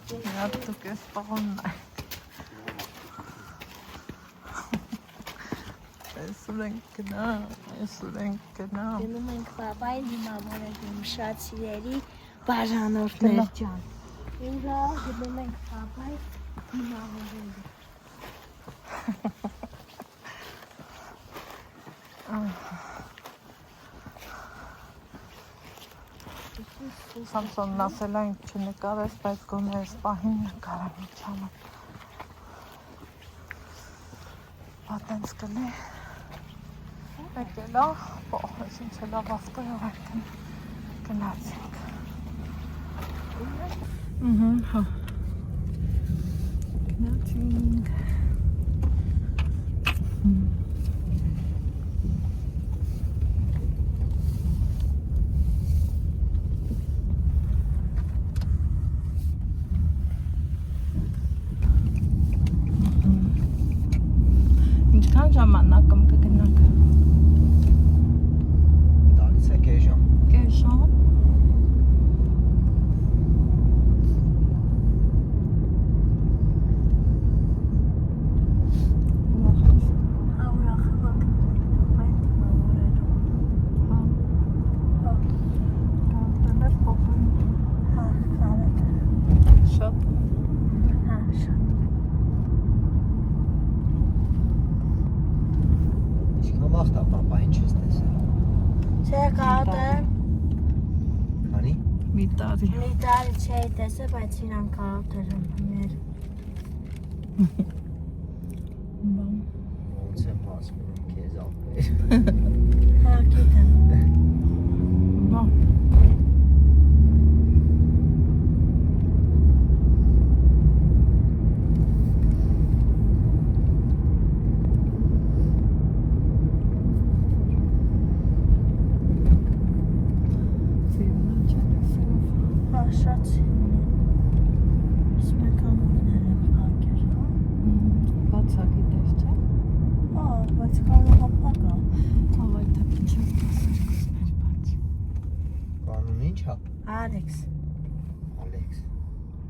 Դուք ես պաղոնն եք։ Այսօր ենք գնա։ Գնում ենք բաբային դիմավորել իմ շատ սիրելի բաժանորդներ ջան։ Ուրա գնում ենք բաբայի դիմավորել։ Սամսոնն ասել այն չնկարես, բայց գոնե այս պահին նկարեմ իցանը։ Պատենց կլի։ Եկելա, այս ինչ լավ ավտոյով արդեն գնացինք։ Հա։ Գնացինք։ Ինչքան ժամանակ կգնանք։ Տալիս է կես ժամ։ Կես ժամ։ Մի տարի չէի տեսել, բայց իրան կարոտեր եմ հներ։ Ոնց եմ ասում քեզ ապեր։ Հա, գիտեմ։ Բա։ Շատ սմեկանորներ եմ փակեր, հա։ Բացակի դես չէ։ Հա, բայց կարող է փակա։ Հավայ թե չես դասարկուսներ բաց։ Կանոն ինչ հա։ Ալեքս։ Ալեքս։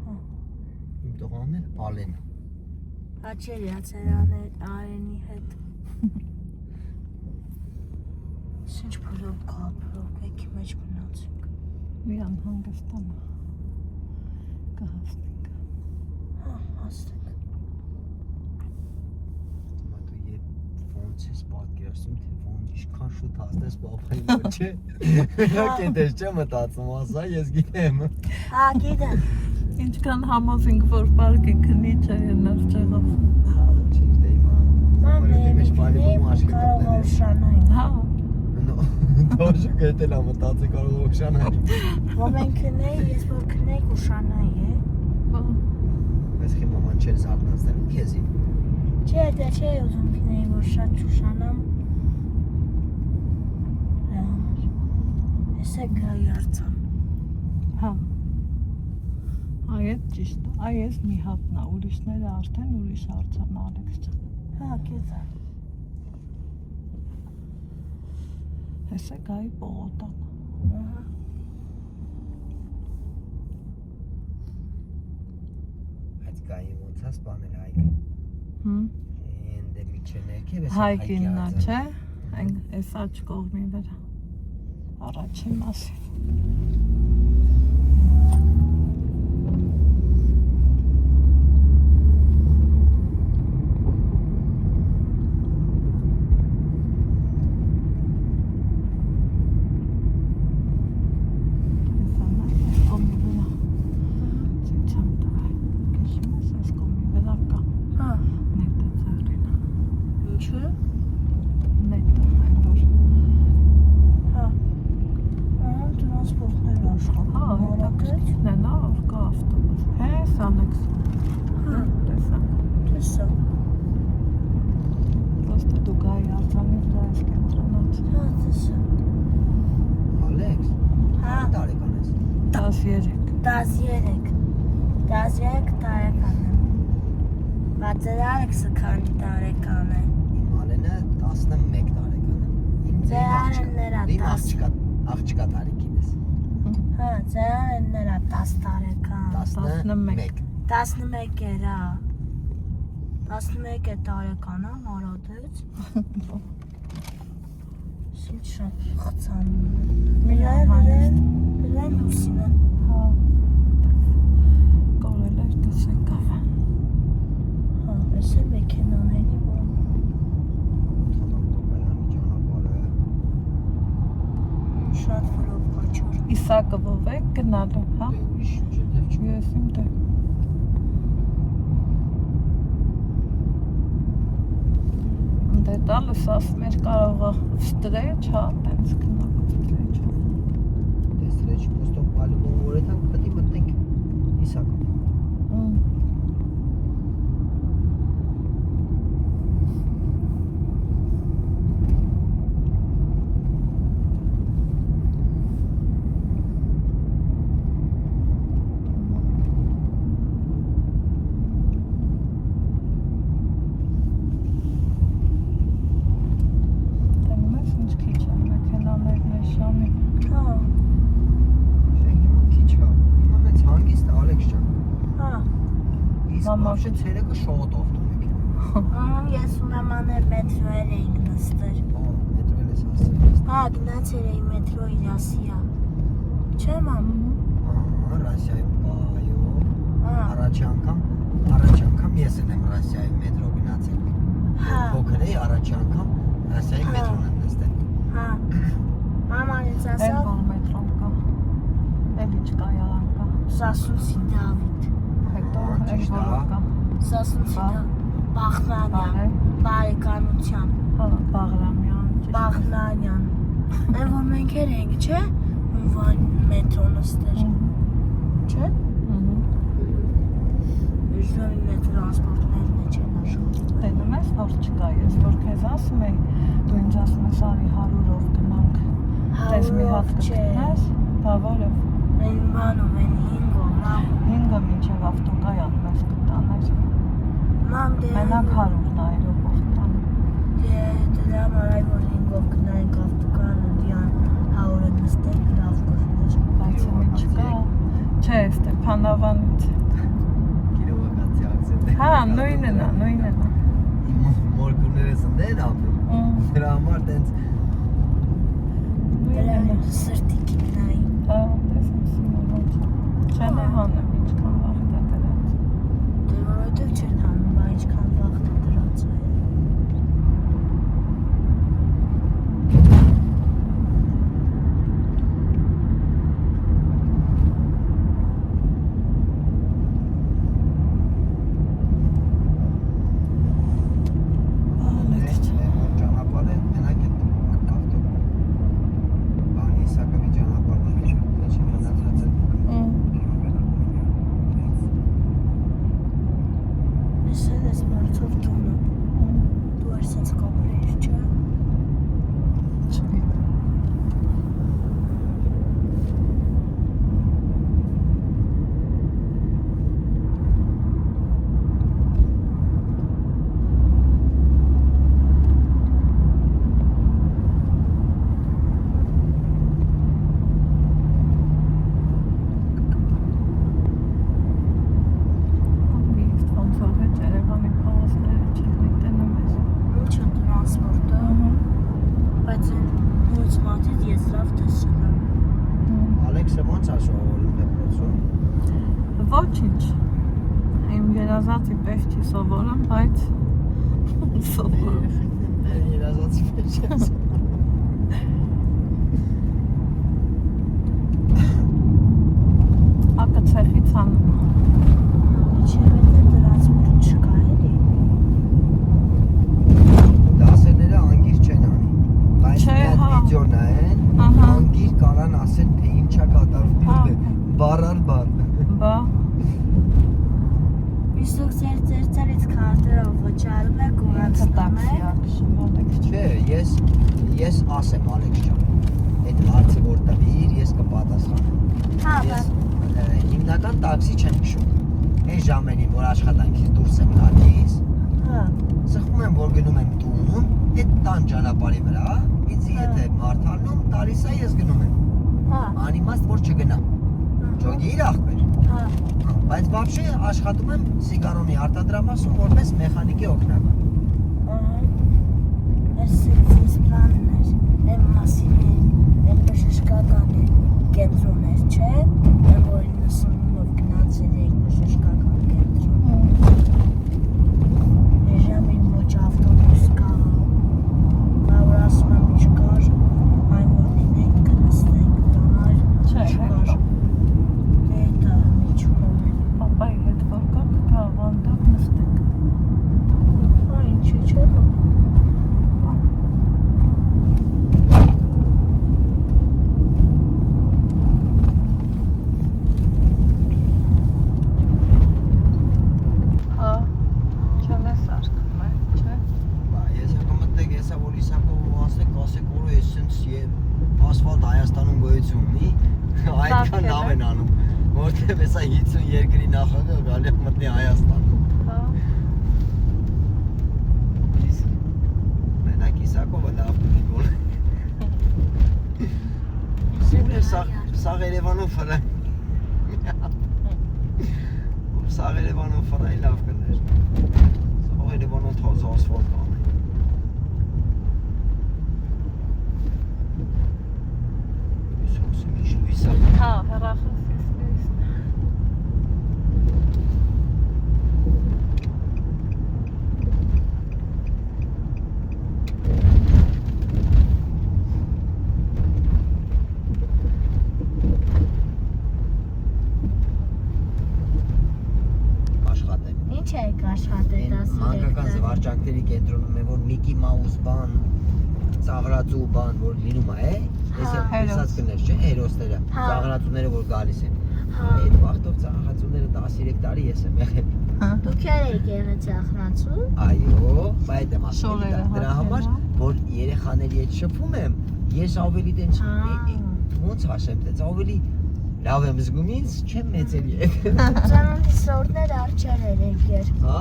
Հա։ Իմ տղան էլ Ալենա։ Հաչելի Արենի հետ։ Ինչ փորով կապրով, եկի մեջ մնացինք։ Իրան հանգստանա։ Կհասնենք։ Հա, հասնենք։ Հիմա դու երբ ոնց ես պատկերացնում, թե ոնց ինչքան շուտ հասնես բաբայի մոտ, չէ։ Մենակ էդես չէ մտածում, ասա ես գիտեմ։ Հա, գիտեմ։ Ինչքան համոզինք, որ պարկի քնի չէ ենար չեղավ։ Հա, չի դե հիմա։ Մամե, կարող է ուշանային։ Հա։ Դոշը գետել է մտածի կարող է ուշանայի։ Որ մենք քնեի, ես որ քնեի ուշանայի, է։ Ես հիմա ման չեր զարթնացնել քեզի։ Չէ, դե չէ ուզում քնեի, որ շատ ուշանամ։ Ես է գայի արցան։ Հա։ Այդ ճիշտ է, այս մի հատնա, ուրիշները արդեն ուրիշ արցան Ալեքս ջան։ Հա, գիտեմ։ Այս է գայի պողոտան։ Ահա։ Այդ գայի ոնց է սպանել հայկը։ Էնդե միջը ներքև ես Հայկիննա, չէ։ Այս աչ կողմի վրա։ Առաջին մասին։ Դասյակ տարեկան եմ, բայց Ալեքսը քանի տարեկան է։ Իմ Ալենը 11 տարեկան է։ Ձեր Ալենն նրա Իմ աղջկա տարիքին ես։ Հա, ծերան նրա 10 տարեկան։ 11 էր, հա։ 11 տարեկան, հա, մարադեց։ Ինչ շատ խցանում է։ Գրեն լուսինը։ Հա։ Կորել էր դուս եկավ։ Հա, ես է մեքենաների որ։ Շատ վրով կաչոր։ Իսակը ով է գնալու, հա։ Ես իմ դե։ Դե տալս ասում էր կարող է վստրեչ, հա, տենց գնակ վստրեչով։ Դեստրեչ պոստով պալուբոն որեթանք պտի մտնենք իսակով։ Մամաշը ցերեկը շոտ ավտոմեկ։ Ես ու մաման էլ մետրոյել էինք նստել։ Մետրոյել ես ասել։ Հա, գնացել էի մետրոյի Ռասիա։ Չէ՞ մամ։ Ռասիայում այո։ Առաջ անգամ ես եմ Ռասիայում մետրո գնացել։ Հա։ Փոքր էի առաջ անգամ Ռասիայի մետրոն եմ նստել։ Հա։ Մաման ինձ Էլ ասավ, որ մետրոն կա։ Էլ ինչ կայարան կա։ Սասունցի Դավիթ։ Հետո էլ որ կա։ Սասունցի Բախնանյան, բարեկամության։ Հա, Բաղրամյան։ Բախնանյան։ Այն որ մենք էինք, չէ՞։ Ունվան մետրո նստել։ Չէ՞։ Ուժովի մետրոանսպորտներն է չեն աշխատում։ Տենում ես որ չկա, ես որ քեզ ասում էի, դու ինձ ասում ես արի 100-ով գնանք։ Տես մի հատ կգտնես, բա որով։ Այն մանով, այն 5-ով, լավ։ 5-ը մինչև ավտոկայան մեզ կտաներ։ Մամ դե Մենակ 100 նայրով տանում։ դե դրա մարայ որ 5-ով գնայինք ավտոկանը դիան 100-ը նստենք լավ կլիներ։ Բայց ինչ կա։ Չէ, Ստեփանավանից։ Կիրովակացի ակցենտ։ Հա, նույնն է։ Մորքուներս ընդեր ապրում։ Դրա համար տենց Դրա սրտի կինայի։ Հա, տեսնեմ սիմոնոց։ Չեն է հանում ինչքան վաղտ է դրած։ Դե որովհետև չեն հանում, բա ինչքան վաղտ է դրած է։ Ոչինչ։ Իմ երազածի պես չի սովորում, բայց սովորում։ երազածի պես չես։ Ակը ցեխից անում։ Ինչև է տրանսպորտ չկա էլի։ Դասերները անգիր չեն անի։ Բայց Չէ, այդ հա։ վիդեոն են, Ահա։ անգիր կարան ասեն, թե ինչա կատարվում Հա։ է։ Բառ առ բառ։ Բա Իսկ ծերից քարտերով վճարում եք ու անցնում եք։ Չէ, ես ասեմ Ալեքս ջան։ Այդ հարցը որ տվիր, ես կպատասխանեմ։ Հա, Ես հիմնական տաքսի չեմ քշում։ Այն ժամերին, որ աշխատանքից դուրս եմ գալիս, հա։ սխում եմ, որ գնում եմ տուն, այդ տան ճանապարհի վրա, ինձ եթե մարդ առնում, տալիս է ես գնում եմ։ Հա։ Անիմաստ որ չգնա։ Ջոգի իր ախպեր։ Հա։ Բայց բաբշե աշխատում եմ սիգարոնի արտադրամասում որպես մեխանիկի օգնական։ Ահա։ Այս սպաններ, այն մասիներ, այն բժշկական կենտրոններ, չէ՞։ Այն որ 90-ով գնացել էի բժշկական կենտրոն։ Ժամին ոչ ավտոբուս կա, որ ասում եմ չկար, այն որ լինենք կնստենք դրանար չկար։ Դե դա միջուկում են։ Պապայի հետ որ կաք, թավանդակ նստեք։ Հա, ինչի՞ չէ։ Հա, չեմ ես արկում է, չէ։ Բա ես եկա մտեք հեսա որ իսակով ասեք ասեք որ էսենց ասֆալտ Հայաստանում գոյություն ունի, այդքան լավ են անում, որտեղ հեսա 50 երկրի նախագահ գալի է մտնի Հայաստան։ Հա։ Մենակ իսակովը լավ գոլ։ Սիմներ սաղ Երևանով ֆրայ։ Սաղ Երևանով ֆրայ լավ կներ։ Սաղ Երևանով թազա ասֆալտ կան։ Հա, հեռախոսից լույսն է։ Աշխատել։ Ինչ եք աշխատել Մանկական զվարճանքների կենտրոնում է որ Միկի Մաուս բան, ծաղրածու բան որ լինում է, հեսած կներ չէ, հերոսները, ծաղրածուները որ գալիս են։ Այդ վաղտով ծաղրածուները 13 տարի ես եմ եղել։ Դուք եք եղել ծաղրածու։ Այո, բայց եմ ասում Շորերը դրա համար որ երեխաների հետ շփում եմ, ես ավելի տենց ոնց ասեմ, տենց ավելի լավ եմ զգում ինձ, չեմ մեծերի հետ։ Ծանոթի սորտներ արջեր եկեր։ Հա։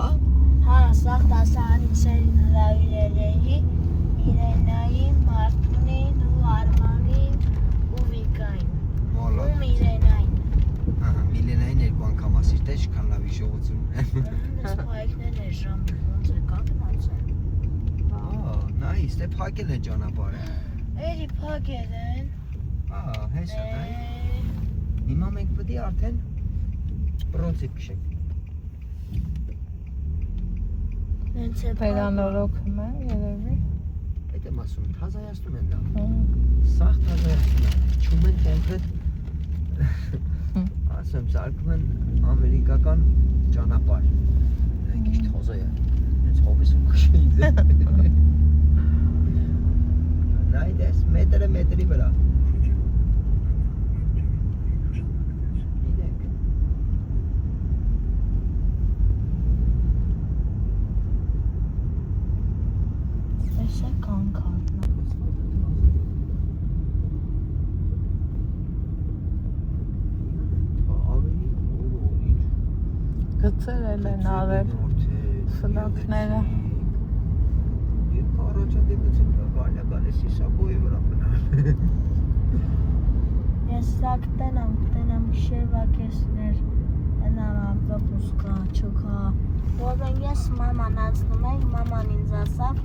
Հա, սաղ դասարանիցերին հրավիրել էի Իրենային, Մարտունին ու Արմանին ու Վիկային։ Մոլոդ։ Ու Իրենային։ Ահա, Միլենային երկու անգամ ասիր, թե ինչքան լավ հիշողություն ունեմ։ Այս պայքներն է ժամի ոնց է կա գնացել։ Ահա, նայս, դե փակել են ճանապարհը։ Էրի փակել են։ Ահա, հեսա նայ։ Հիմա մենք պետք է արդեն պրոցես քշենք։ Նենց է Վերանորոգում են երևի։ Այդ եմ ասում, թազայացնում են դա։ Սաղ թազայացնում են, չում են կոնկրետ ասեմ, սարքում են ամերիկական ճանապարհ։ Մենք ինչ թազայ է, հենց հովեսում քշեին դե։ Նայ դες, մետրը մետրի վրա։ Էս է կանքարն։ Գծել են արել սլակները։ Եվ առաջադիմություն կա գալիս իսակոյի վրա մնալ։ Ես սակ տենամ գիշերվա կեսներ, տնամ ավտոբուս կա, չկա։ Որն ես մաման անցնում ենք, մաման ինձ ասավ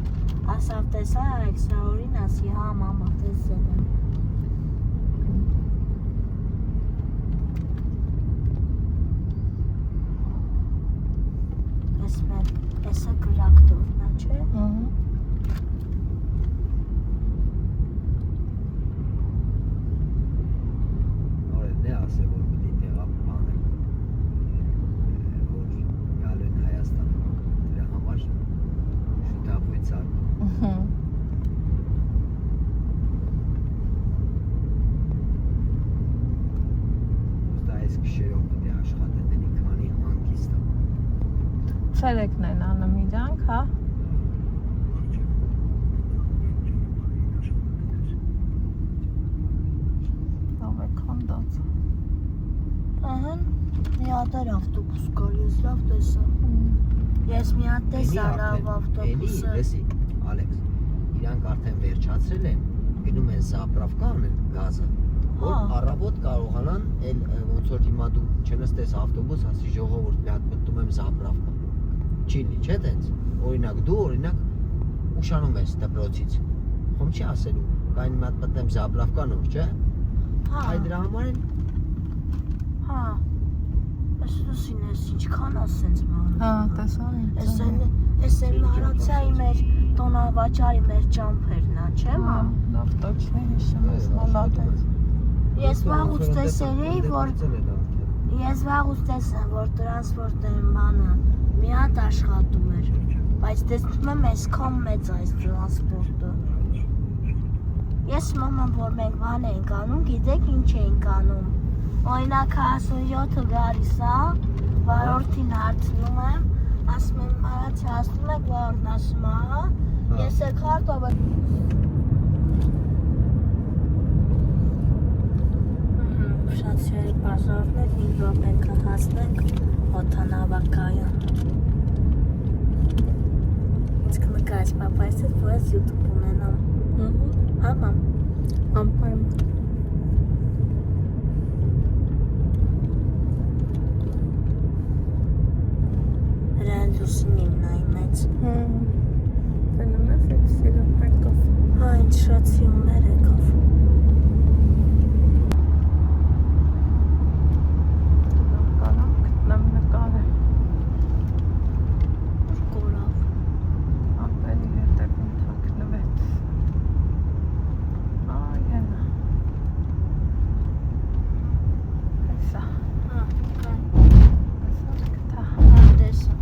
տեսա Ալեքսանդրին, ասի հա մամա տեսել եմ։ Էսը գրակտորն է, չէ։ Նորեն է ասել, որ պիտի տեղավ բանել, որ գալու են Հայաստան, դրա համար շուտապույց արկում։ Ոստա այս կշերով պիտի աշխատեն, էլի քանի հանգիստ է։ Ցերեկն են անում իրանք, հա։ Ով է քանդած։ Ահա, մի հատ ավտոբուս կար, ես լավ տեսա։ Ես մի հատ տեսա լավ ավտոբուսը։ Լսի, Ալեքս, իրանք արդեն վերջացրել են, գնում են զապրավկա անեն գազը, որ առավոտ կարողանան էլ ոնց որ հիմա դու չնստես ավտոբուս, ասի ժողովուրդ մի հատ մտնում եմ Զաբրավկա։ Չի լի, չէ՞ տենց։ Օրինակ դու ուշանում ես դպրոցից։ Խոմ չի ասելու, կային մի հատ մտնեմ Զաբրավկա նոր, չէ՞։ Այ դրա համար էլ Ես լուսին ես ինչքան ասենց ման։ տեսա ինձ։ Ես էլ հարացայի մեր տոնավաճարի մեր ճամփերն ա, չէ՞ մամ։ Լավ точно հիշում ես, մոլադես։ Ես վաղուց տեսեմ, որ տրանսպորտային բանը մի հատ աշխատում էր, բայց տեսնում եմ այսքան մեծ այս տրանսպորտը։ Ես մաման, որ մենք բան էինք անում, գիտեք ինչ էինք անում։ Օրինակ 47-ը գալիս ա, վարորդին հարցնում եմ, ասում եմ մարացի հասնում եք, վարորդն ասում ա, ես է քարտովը։ Շատ սերի բազարներ 5 րոպե կհասնենք օդանավակայան։ Ինձ կնկայես պապայս հետ, որ ես YouTube ունենամ։ Հա մամ։ Անպայման։ Հրան լուսինին նայի մեծ։ Տենում ես այդ սիրում եկով։ Հա, ինձ շատ սիրումներ եկով։ Կարամ գտնեմ նկարը։ Որ կորավ։ Ապերի հետևում թաքնվեց։ Այնա։ Հեսա։ Հա, կան։ Հեսա գտա։ Հա, տեսա։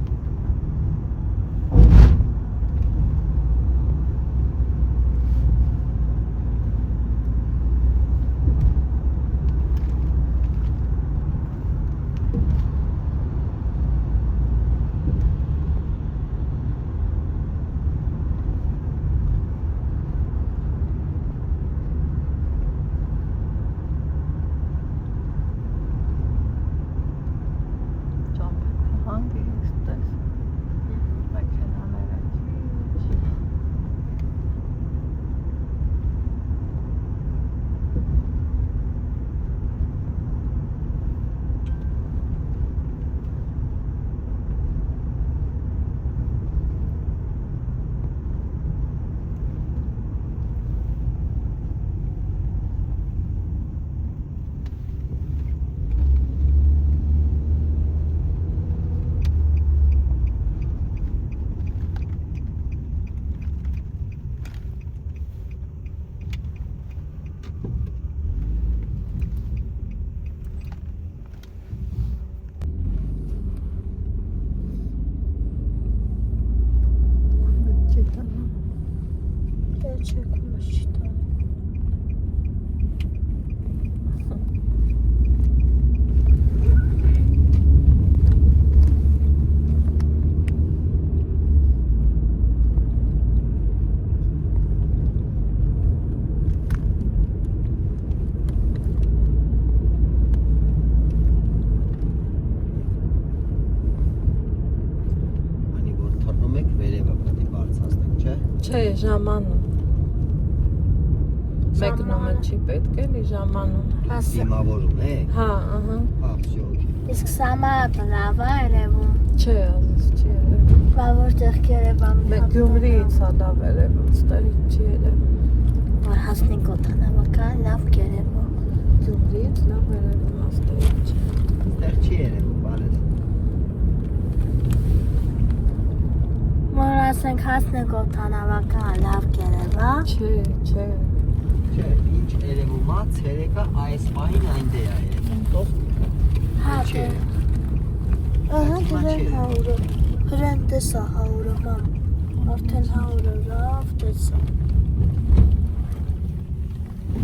Չէ, ժամանում։ Մեկնում է չի պետք էլի ժամանում։ Դիմավորում է։ Հա, ահա։ Հա, всё, օքեյ։ Իսկ Սամարատը լավ է երևում։ Չէ, ազես չի երևում։ Բա որտեղ Երևան։ Մեկ Գյումրիից ա լավ երևում, ստեղից չի երևում։ Որ հասնենք օդանավակայան լավ երևում։ Գյումրիից լավ երևում, ստեղից չի։ Դեռ չի երևում, բալես։ Որ ասենք հասնենք օդանավակայան լավ երևա։ Չէ, չէ։ Չէ, ինչ երևում ա, ցերեկա այս պահին այնտեղ է երևում։ Հա, Չէ։ ահա դրան 100-ը։ Հրան տեսա 100-ը, մամ։ Արդեն 100-ը լավ տեսա։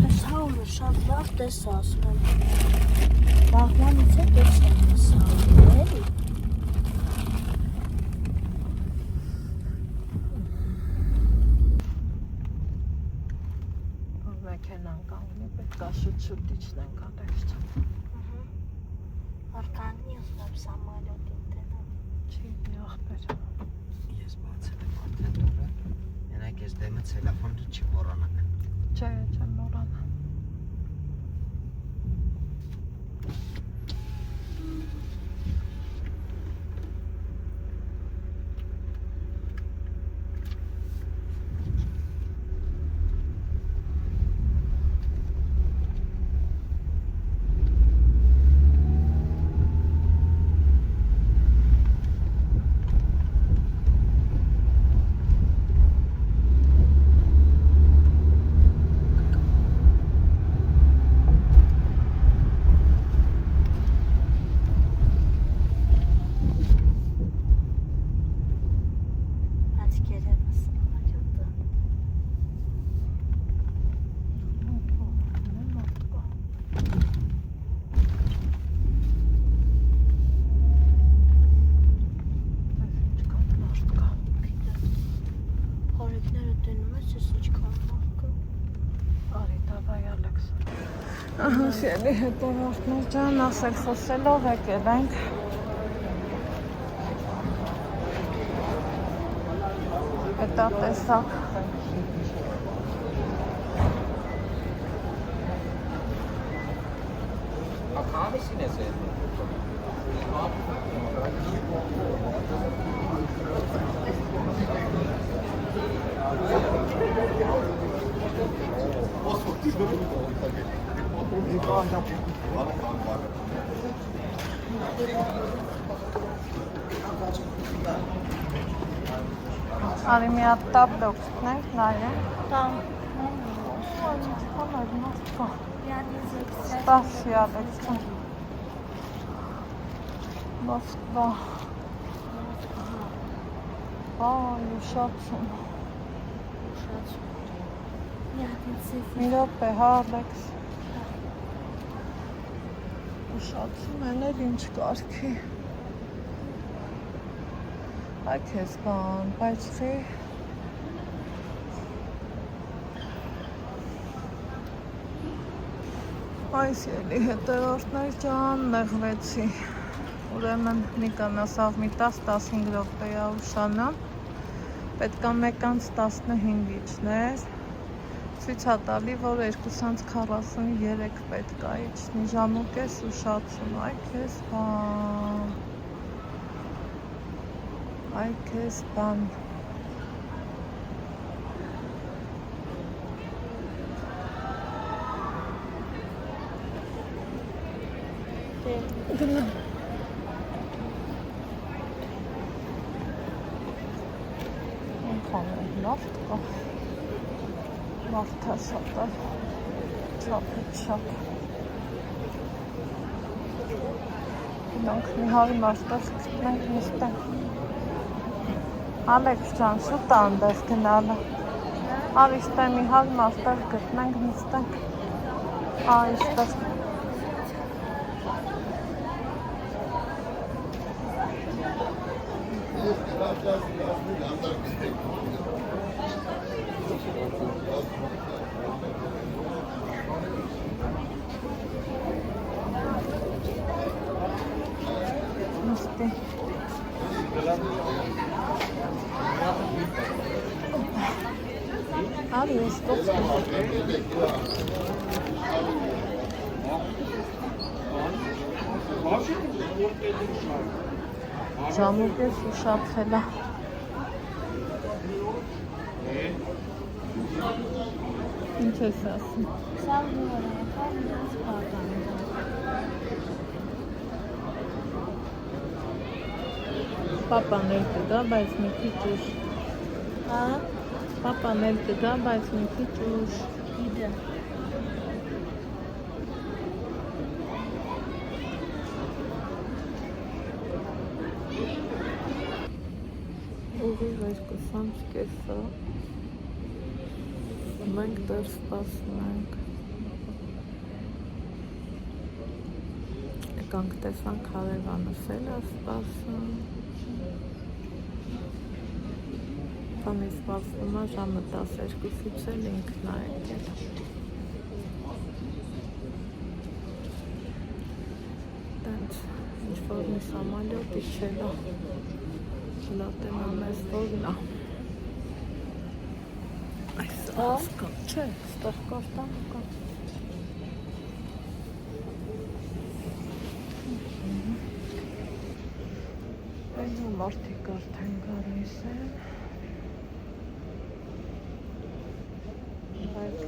Այս 100-ը շատ լավ տեսա, ասում եմ։ Բաղմանից է տեսա, տեսա, էլի։ Մեքենան կանգնի, պետք է շուտ-շուտ իջնենք ալեքս։ Արկանի ուզում եմ սամալյոտին տենամ։ Չի, ախպեր։ Ես բացել եմ արդեն դուրը։ Մենակ ես դեմը ցելոֆոնը չմոռանաք։ Չէ, չեմ մոռանա։ դնում ես ես ինչքան մարդկա։ Արի, դավայ Ալեքս։ Ահա, շելի հետևորդներ ջան, ասել խոսելով եկել ենք։ Հետա տեսակ։ Ակամիսին ես է։ Արի մի հատ տապ դոքստնենք, նայրեն։ Տամ։ Ինչքան այդ մաս կա։ Յադիզեքս։ Սպասի Ալեքսը։ Moskva. Ay, uşaksın. Մի րոպե, հա, Ալեքս։ Ուշացում են էլ ինչ կարգի։ Այ քեզ բան, բայց խի։ Այս ելի հետևորդներ ջան, նեղվեցի։ Ուրեմն Նիկան ասավ մի 10-15 րոպեա ուշանամ։ Պետք է 1:15 իջներ։ Ցույց է տալի, որ 2:43 պետք է իջնի, ժամուկես ուշացում, այ քեզ բան։ Այ քեզ բան։ Գնա։ Անկան է նավտ կա։ Մարդա շատ է, չապ։ Գնանք մի հարի մարդով գտնենք նստենք։ Ալեքս ջան, շուտ է այնտեղ գնալը։ Արի ստե մի հարի մարդով գտնենք նստենք։ Այստեղ։ Նստի։ Արի, ես ժամուկես ուշացել է։ Ինչ ես ասում։ Սա նոր է, քան սպարտան։ Պապան էլ կգա, բայց մի քիչ ուշ։ Հա, Պապան էլ կգա, բայց մի քիչ ուշ։ իդը։ Ուղիղ 2:30 մենք դեռ սպասում ենք։ Եկանք տեսանք հարևանս էլ է սպասում։ Քանի սպասվում է ժամը 12-ից էլ ինքն է եկել։ Տենց ինչ-որ մի սամալյոտ իջել է։ Լատենա մեզ որն է։ Այս ասկա, չէ, ստեղ կարտան կա։ Այնու մարդիկ արդեն գալիս են։ Բայց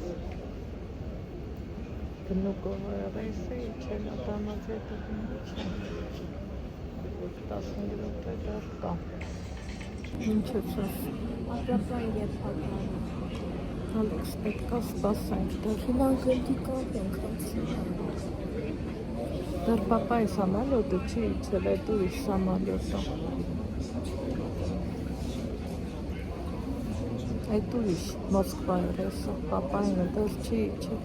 բնուկով ռեյսը իջել է դամազետը գնիչ։ 15 րոպե դեռ կա։ Ինչ ես ասում։ Ապրապան երբական։ Ալեքս, պետք է սպասենք դեռ։ Հիմա գնդի կապենք ասում։ Դեռ պապայի սամալյոտը չի իջել, այդ ուրիշ սամալյոտը։ Այդ ուրիշ Մոսկվայի ռեյսը, պապայինը դեռ չի իջել։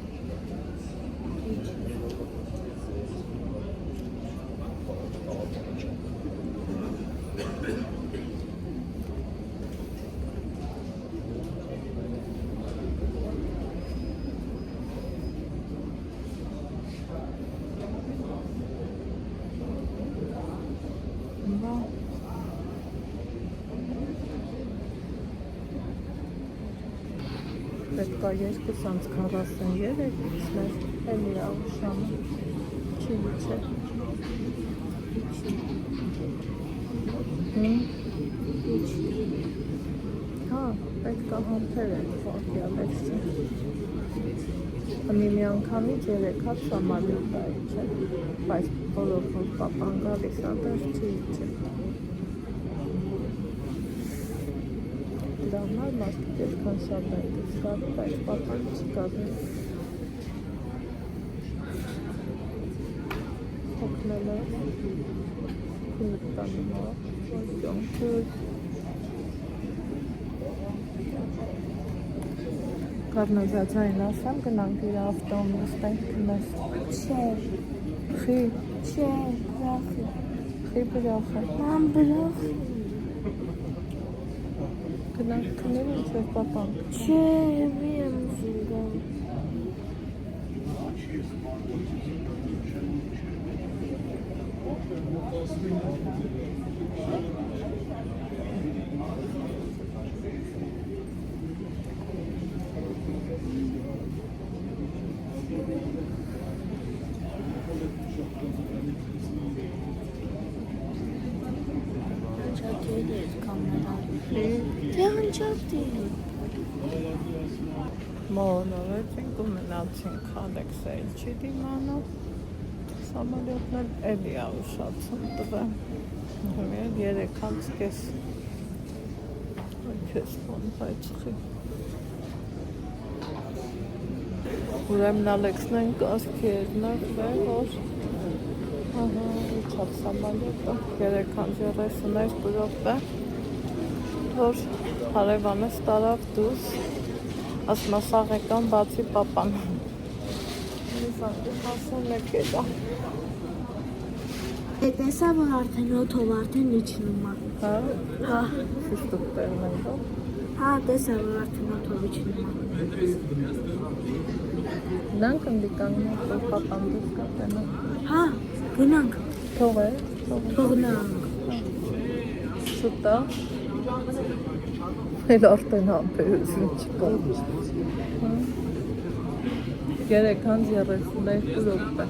պետք է 2:43-ից մեր էլի ավշանը չի լիչե հա, պետք է համբեր են վարկի Ալեքսին մի անգամից 3 հատ սամալյուտ է իջել բայց բոլոր որ պապան գալիս ադար չի իջել դրանալ մարդիկ այդքան շատ են դիսկարդ, բայց պապան չի կազմել հոգնել է քունիք տանում է ոնքուր Կարնազացային ասեմ գնանք իր ավտոն նստենք կնես Չէ, խի, չէ, բրախի խի բրախ է Ման բրախի գնանք կներ ինչ էր պապան Չէ, մի եմ զինգան Թե հնչատի Մոնովեցինք ու մնացինք Ալեքսեյ չի դիմանով Սամալյոտն էլ էլի ա ուշացում տվե 3:30 Քեզ բան բայցխի Ուրեմն Ալեքսն են կասքի էրներ որ Ահա, իչավ Սամալյոտը 3:30 բրոպե որ հարևանս տարավ դուս ասմա սաղեկան բացի պապան ասում եք էդա Տեսա, որ արդեն օթով արդեն իջնում է հա, շուշտուկ տեղն են դա Հա, տեսա, որ արդեն օթով իջնում է Նրանք ընդի կանգնենք, որ պապան դուս կատենա Հա, գնանք Թող է, Թողնանք շուտա Էլ արդեն համբերություն չկա 3:32 րոպե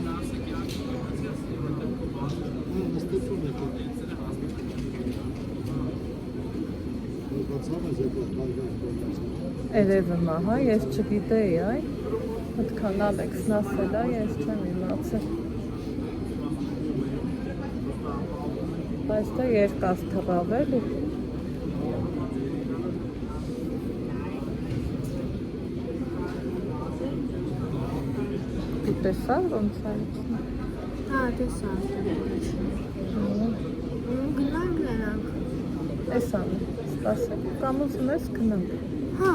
Երևում է, հա, ես չգիտեի, այ Այդքան Ալեքսն ասել է, ես չեմ իմացել Բայց դա երկար թռավ էլի Դու տեսա՞ր ոնց է իջնում Հա, տեսա Գնանք նրանք Էս անի, սպասեք, կամ ուզում ես գնանք Հա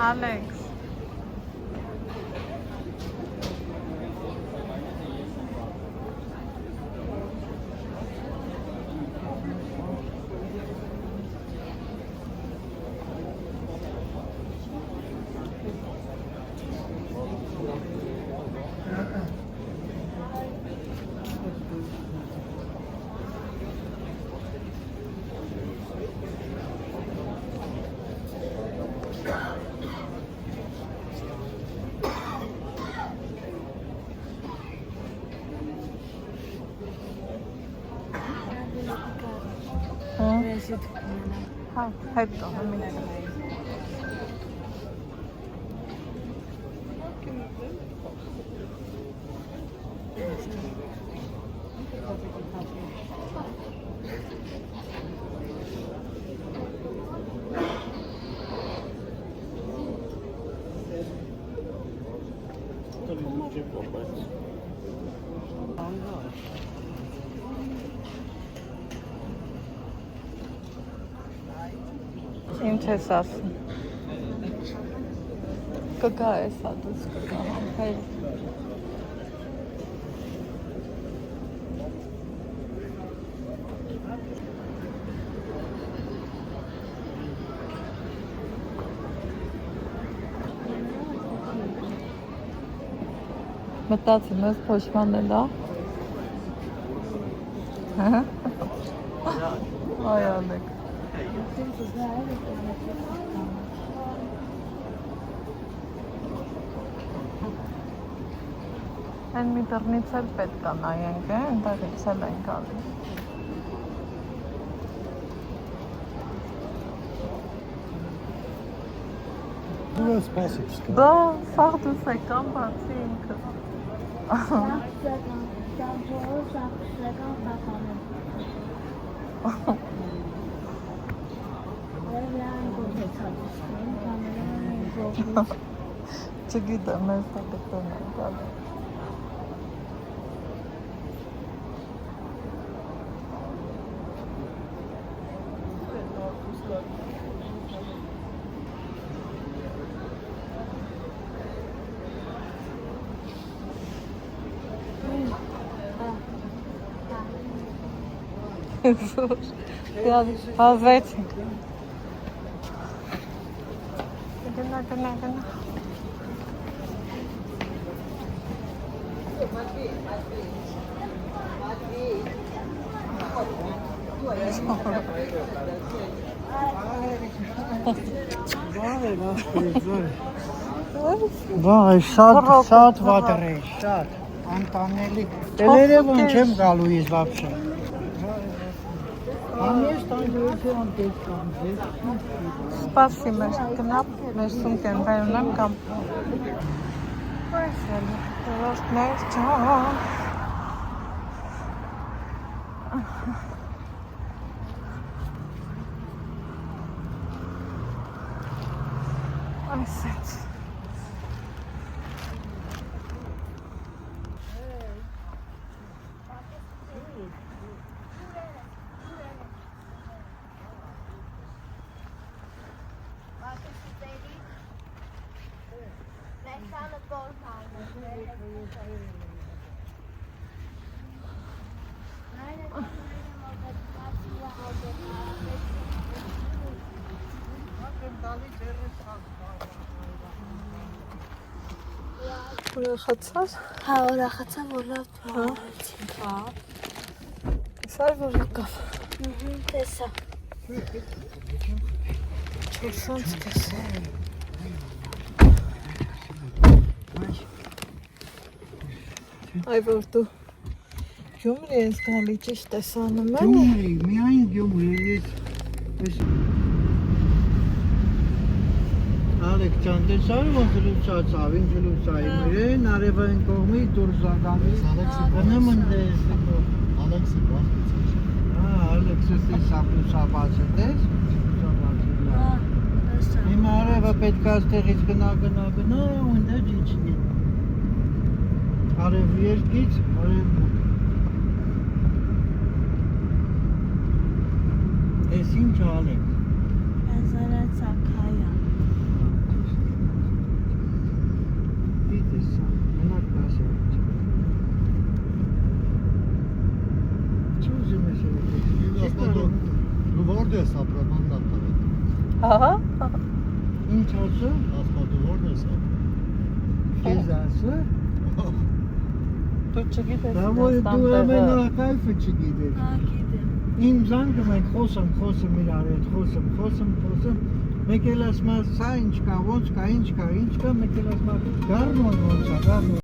Alex Հա, հետո համի Ինչ ես ասում կգա էսա դուս կգա համբեր մտածում ես փոշմանել է այ ալեք Այն մի դռնից էլ պետք է նայենք, այնտեղից էլ են գալիս։ Դու սպասիր։ Դա սաղ դուս եկան բացի ինքը։ Չգիտեմ, ես դա պետք է գալի։ Հավեցինք։ Գնա։ Վաղ շատ վատր է, շատ անտանելի։ Տելերևն չեմ գալու ես վապշե։ Ամես տանջություն պետք կամ Սպասի մեր գնա, մեր սումկեն վերունեմ կամ Այս էլ դրոշներ չան Այս էց Ուրախացար։ Հա, ուրախացա, որ լավ թողեցինք, հա։ Սար որ եկավ։ Տեսա։ 400 տեսա։ Այ որ դու Գյումրի ես գալի ճիշտ ես անում եմ։ Գյումրի, միայն Գյումրի ես Ալեք ջան, տեսար ոնց լուսած ավին լուսայի մերեն արևային կողմի դուրսագամի գնում ընդես Ալեքսի բախտից Հա, Ալեքսը տեսա լուսաբաց դես Հիմա արևը պետք է այստեղից գնա ու ընդ իջնի Արև երկից, արև մուտ Ես ինչ ալեք Բազարացակայա Որդ ես ապրական դատարը։ Ահա։ Ինչ ասը։ Ասպատու որդ ես Քեզ ասը։ Դու չգիտես։ Դա որ դու ամենակայֆը չգիտես։ Հա, գիտեմ Իմ զանգը մենք խոսում իրար հետ, խոսում Մեկ էլ ասում սա ինչ կա, ոնց կա, ինչ կա, մեկ էլ ասում գարնոն ոնց է, գարնոն